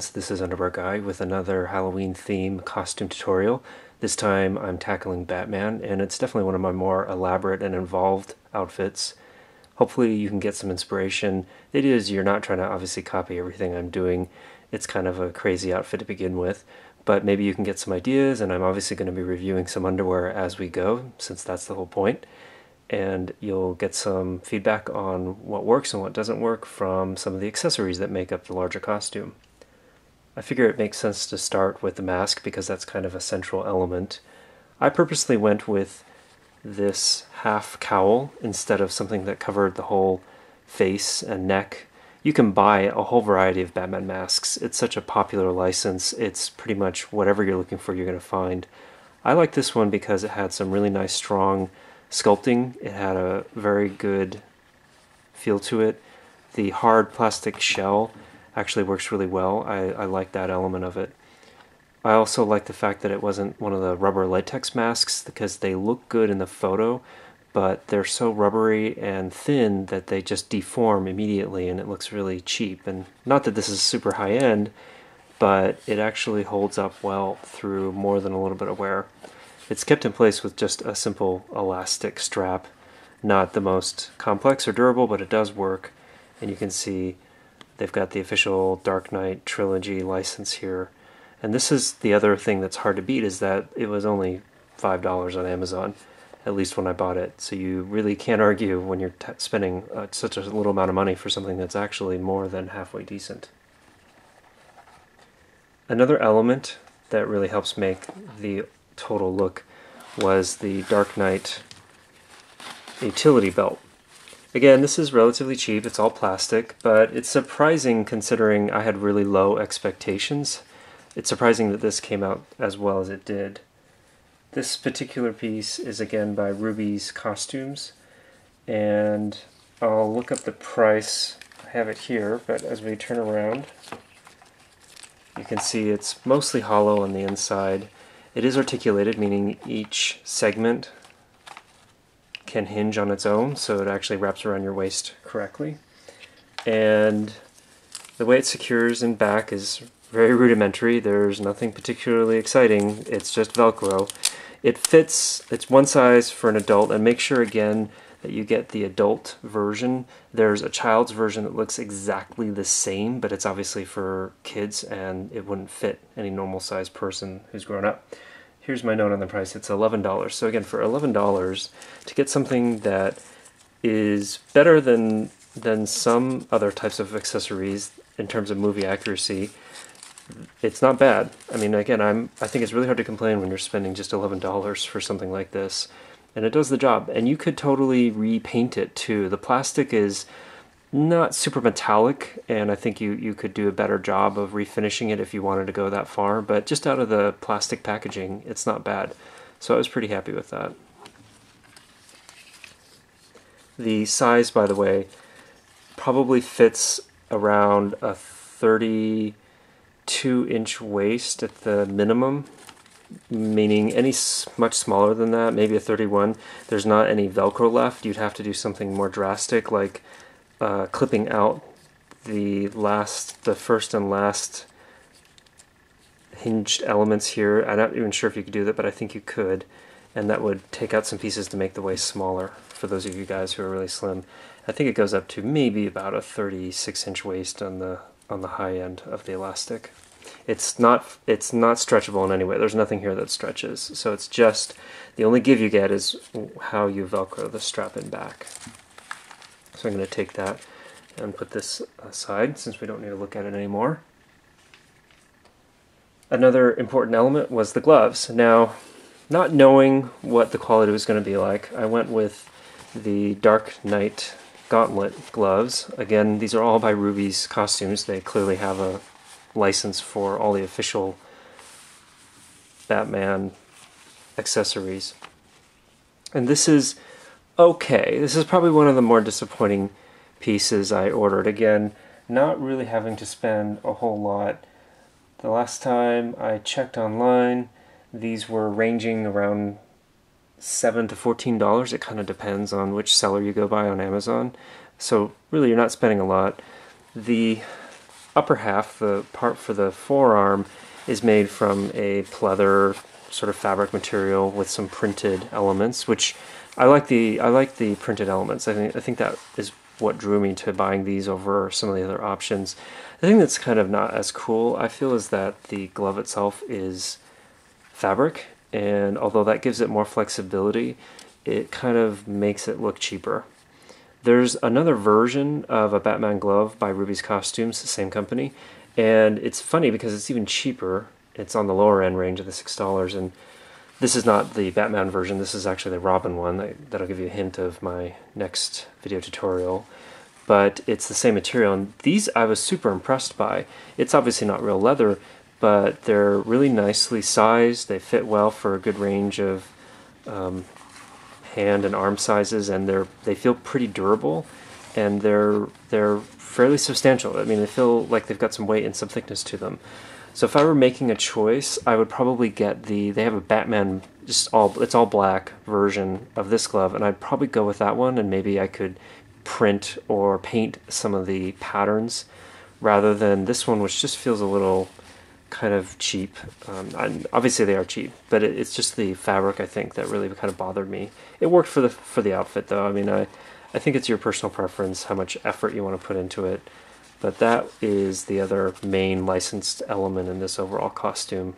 gents, this is Underwear Guy with another Halloween theme costume tutorial. This time I'm tackling Batman, and it's definitely one of my more elaborate and involved outfits. Hopefully you can get some inspiration. The idea is you're not trying to obviously copy everything I'm doing. It's kind of a crazy outfit to begin with, but maybe you can get some ideas, and I'm obviously going to be reviewing some underwear as we go, since that's the whole point. And you'll get some feedback on what works and what doesn't work from some of the accessories that make up the larger costume. I figure it makes sense to start with the mask because that's kind of a central element. I purposely went with this half cowl instead of something that covered the whole face and neck. You can buy a whole variety of Batman masks. It's such a popular license. It's pretty much whatever you're looking for you're going to find. I like this one because it had some really nice strong sculpting. It had a very good feel to it. The hard plastic shell actually works really well. I like that element of it. I also like the fact that it wasn't one of the rubber latex masks because they look good in the photo, but they're so rubbery and thin that they just deform immediately and it looks really cheap. And not that this is super high end, but it actually holds up well through more than a little bit of wear. It's kept in place with just a simple elastic strap. Not the most complex or durable, but it does work. And you can see they've got the official Dark Knight trilogy license here. And this is the other thing that's hard to beat, is that it was only $5 on Amazon, at least when I bought it. So you really can't argue when you're spending such a little amount of money for something that's actually more than halfway decent. Another element that really helps make the total look was the Dark Knight utility belt. Again, this is relatively cheap, it's all plastic, but it's surprising considering I had really low expectations. It's surprising that this came out as well as it did. This particular piece is again by Rubie's Costumes, and I'll look up the price. I have it here, but as we turn around, you can see it's mostly hollow on the inside. It is articulated, meaning each segment can hinge on its own, so it actually wraps around your waist correctly. And the way it secures in back is very rudimentary. There's nothing particularly exciting. It's just Velcro. It fits, it's one size for an adult, and make sure again that you get the adult version. There's a child's version that looks exactly the same, but it's obviously for kids and it wouldn't fit any normal sized person who's grown up. Here's my note on the price. It's $11. So again, for $11 to get something that is better than some other types of accessories in terms of movie accuracy, it's not bad. I mean, again, I think it's really hard to complain when you're spending just $11 for something like this. And it does the job. And you could totally repaint it too. The plastic is not super metallic, and I think you could do a better job of refinishing it if you wanted to go that far, but just out of the plastic packaging, it's not bad. So I was pretty happy with that. The size, by the way, probably fits around a 32-inch waist at the minimum, meaning any much smaller than that, maybe a 31. There's not any Velcro left. You'd have to do something more drastic, like clipping out the first and last hinged elements here. I'm not even sure if you could do that, but I think you could, and that would take out some pieces to make the waist smaller for those of you guys who are really slim. I think it goes up to maybe about a 36-inch waist on the high end of the elastic. It's not stretchable in any way. There's nothing here that stretches. So it's just, the only give you get is how you Velcro the strap in back. So I'm going to take that and put this aside since we don't need to look at it anymore. Another important element was the gloves. Now, not knowing what the quality was going to be like, I went with the Dark Knight Gauntlet gloves. Again, these are all by Rubie's Costumes. They clearly have a license for all the official Batman accessories. And this is okay. This is probably one of the more disappointing pieces I ordered. Again, not really having to spend a whole lot. The last time I checked online, these were ranging around $7 to $14. It kind of depends on which seller you go by on Amazon. So really you're not spending a lot. The upper half, the part for the forearm, is made from a pleather sort of fabric material with some printed elements, which I like the printed elements. I think that is what drew me to buying these over some of the other options. The thing that's kind of not as cool, I feel, is that the glove itself is fabric, and although that gives it more flexibility, it kind of makes it look cheaper. There's another version of a Batman glove by Rubie's Costumes, the same company, and it's funny because it's even cheaper. It's on the lower end range of the $6, and this is not the Batman version, this is actually the Robin one. That'll give you a hint of my next video tutorial. But it's the same material, and these I was super impressed by. It's obviously not real leather, but they're really nicely sized. They fit well for a good range of hand and arm sizes, and they feel pretty durable, and they're fairly substantial. I mean, they feel like they've got some weight and some thickness to them. So if I were making a choice, I would probably get they have a Batman, it's all black version of this glove, and I'd probably go with that one, and maybe I could print or paint some of the patterns rather than this one, which just feels a little kind of cheap. Obviously they are cheap, but it's just the fabric, I think, that really kind of bothered me. It worked for the outfit though. I mean, I think it's your personal preference how much effort you want to put into it, but that is the other main licensed element in this overall costume.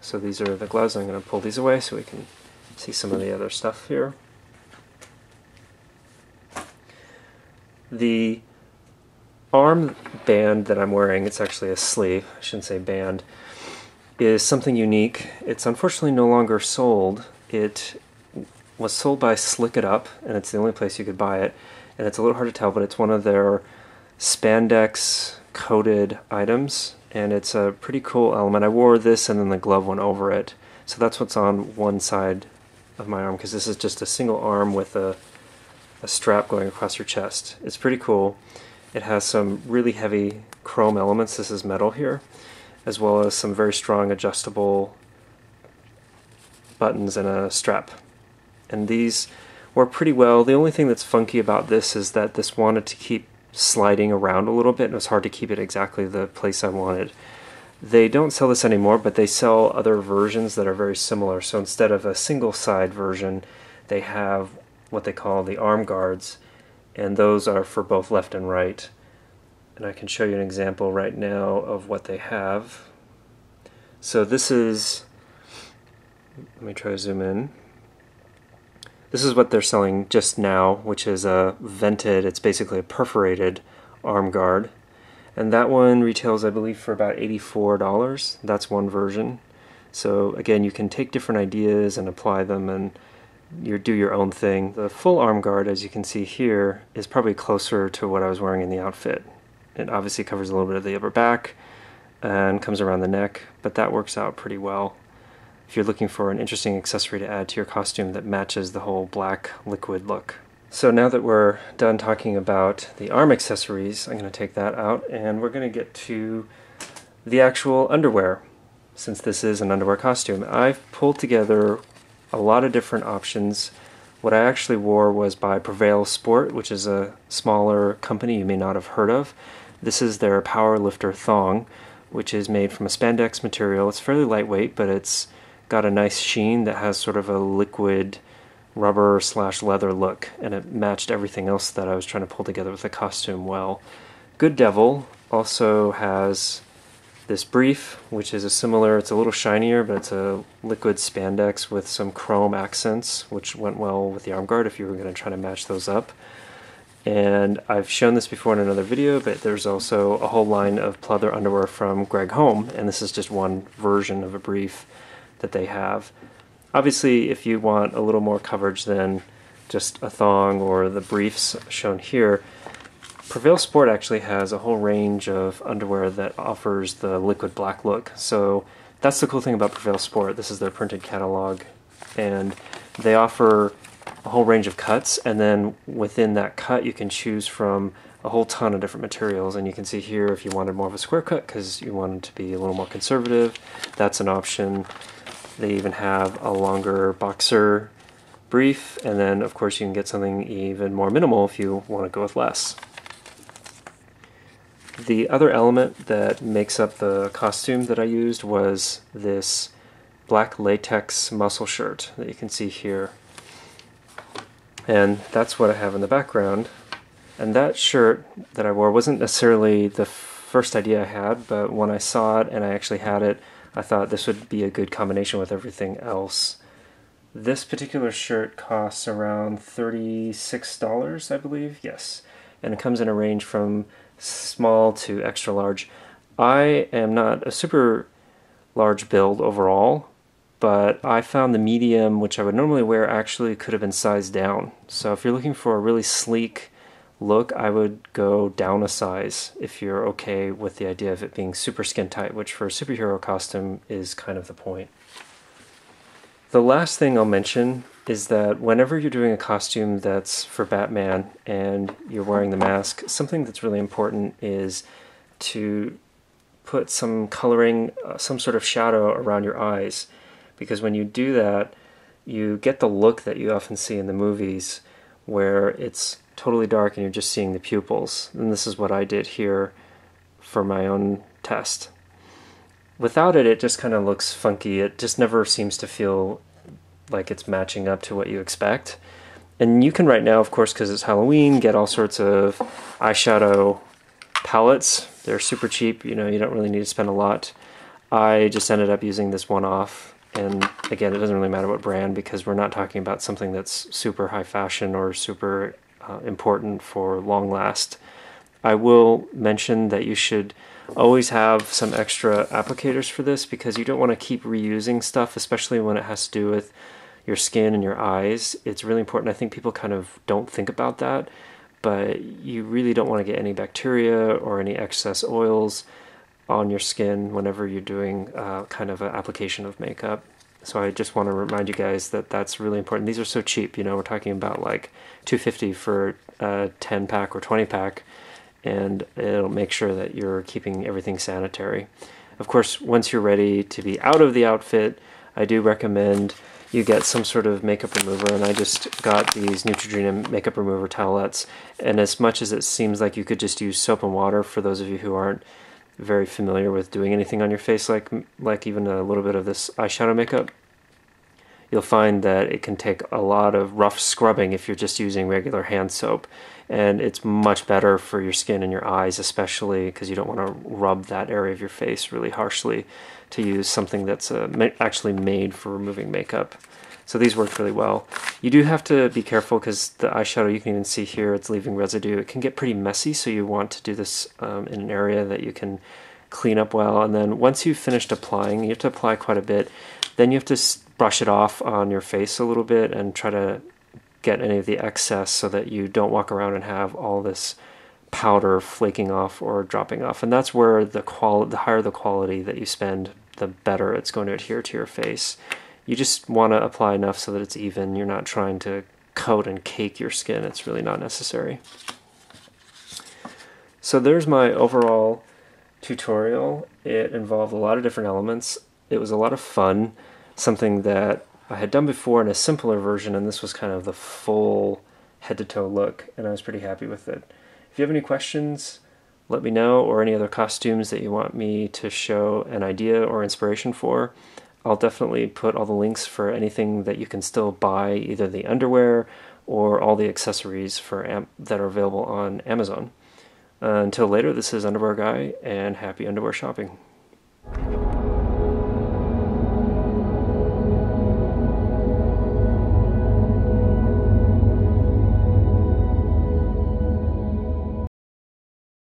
So these are the gloves. I'm going to pull these away so we can see some of the other stuff here. The arm band that I'm wearing, it's actually a sleeve, I shouldn't say band, is something unique. It's unfortunately no longer sold. It was sold by SlickItUp, and it's the only place you could buy it, and it's a little hard to tell, but it's one of their spandex coated items, and it's a pretty cool element. I wore this and then the glove went over it, so that's what's on one side of my arm, because this is just a single arm with a strap going across your chest. It's pretty cool. It has some really heavy chrome elements, this is metal here, as well as some very strong adjustable buttons and a strap. And these work pretty well. The only thing that's funky about this is that this wanted to keep sliding around a little bit, and it was hard to keep it exactly the place I wanted. They don't sell this anymore, but they sell other versions that are very similar. So instead of a single side version, they have what they call the arm guards, and those are for both left and right. And I can show you an example right now of what they have. So this is, let me try to zoom in. This is what they're selling just now, which is a vented, it's basically a perforated arm guard. And that one retails, I believe, for about $84. That's one version. So again, you can take different ideas and apply them and do your own thing. The full arm guard, as you can see here, is probably closer to what I was wearing in the outfit. It obviously covers a little bit of the upper back and comes around the neck, but that works out pretty well if you're looking for an interesting accessory to add to your costume that matches the whole black liquid look. So now that we're done talking about the arm accessories, I'm going to take that out and we're going to get to the actual underwear, since this is an underwear costume. I've pulled together a lot of different options. What I actually wore was by Prevail Sport, which is a smaller company you may not have heard of. This is their PowerLifter Thong, which is made from a spandex material. It's fairly lightweight, but it's got a nice sheen that has sort of a liquid rubber / leather look, and it matched everything else that I was trying to pull together with the costume well. Good Devil also has this brief, which is it's a little shinier, but it's a liquid spandex with some chrome accents, which went well with the arm guard if you were going to try to match those up. And I've shown this before in another video, but there's also a whole line of pleather underwear from Greg Home, and this is just one version of a brief that they have. Obviously, if you want a little more coverage than just a thong or the briefs shown here, Prevail Sport actually has a whole range of underwear that offers the liquid black look. So that's the cool thing about Prevail Sport. This is their printed catalog, and they offer a whole range of cuts, and then within that cut you can choose from a whole ton of different materials. And you can see here if you wanted more of a square cut because you wanted to be a little more conservative, that's an option. They even have a longer boxer brief, and then of course you can get something even more minimal if you want to go with less. The other element that makes up the costume that I used was this black latex muscle shirt that you can see here. And that's what I have in the background. And that shirt that I wore wasn't necessarily the first idea I had, but when I saw it and I actually had it, I thought this would be a good combination with everything else. This particular shirt costs around $36, I believe, yes. And it comes in a range from small to extra large. I am not a super large build overall, but I found the medium, which I would normally wear, actually could have been sized down. So if you're looking for a really sleek look, I would go down a size if you're okay with the idea of it being super skin tight, which for a superhero costume is kind of the point. The last thing I'll mention is that whenever you're doing a costume that's for Batman and you're wearing the mask, something that's really important is to put some coloring, some sort of shadow around your eyes, because when you do that, you get the look that you often see in the movies where it's totally dark and you're just seeing the pupils. And this is what I did here for my own test. Without it, it just kind of looks funky. It just never seems to feel like it's matching up to what you expect. And you can right now, of course, because it's Halloween, get all sorts of eyeshadow palettes. They're super cheap, you know, you don't really need to spend a lot. I just ended up using this one-off, and again, it doesn't really matter what brand because we're not talking about something that's super high fashion or super important for long last. I will mention that you should always have some extra applicators for this because you don't want to keep reusing stuff, especially when it has to do with your skin and your eyes. It's really important. I think people kind of don't think about that, but you really don't want to get any bacteria or any excess oils on your skin whenever you're doing kind of an application of makeup. So I just want to remind you guys that that's really important. These are so cheap, you know, we're talking about like $2.50 for a 10-pack or 20-pack, and it'll make sure that you're keeping everything sanitary. Of course, once you're ready to be out of the outfit, I do recommend you get some sort of makeup remover, and I just got these Neutrogena makeup remover towelettes. And as much as it seems like you could just use soap and water, for those of you who aren't very familiar with doing anything on your face, like even a little bit of this eyeshadow makeup, you'll find that it can take a lot of rough scrubbing if you're just using regular hand soap. And it's much better for your skin and your eyes, especially because you don't want to rub that area of your face really harshly, to use something that's actually made for removing makeup. So these work really well. You do have to be careful because the eyeshadow, you can even see here, it's leaving residue. It can get pretty messy, so you want to do this in an area that you can clean up well. And then once you've finished applying, you have to apply quite a bit. Then you have to brush it off on your face a little bit and try to get any of the excess so that you don't walk around and have all this powder flaking off or dropping off. And that's where the higher the quality that you spend, the better it's going to adhere to your face. You just want to apply enough so that it's even. You're not trying to coat and cake your skin. It's really not necessary. So there's my overall tutorial. It involved a lot of different elements. It was a lot of fun, something that I had done before in a simpler version, and this was kind of the full head-to-toe look, and I was pretty happy with it. If you have any questions, let me know, or any other costumes that you want me to show an idea or inspiration for. I'll definitely put all the links for anything that you can still buy, either the underwear or all the accessories that are available on Amazon. Until later, this is Underwear Guy, and happy underwear shopping.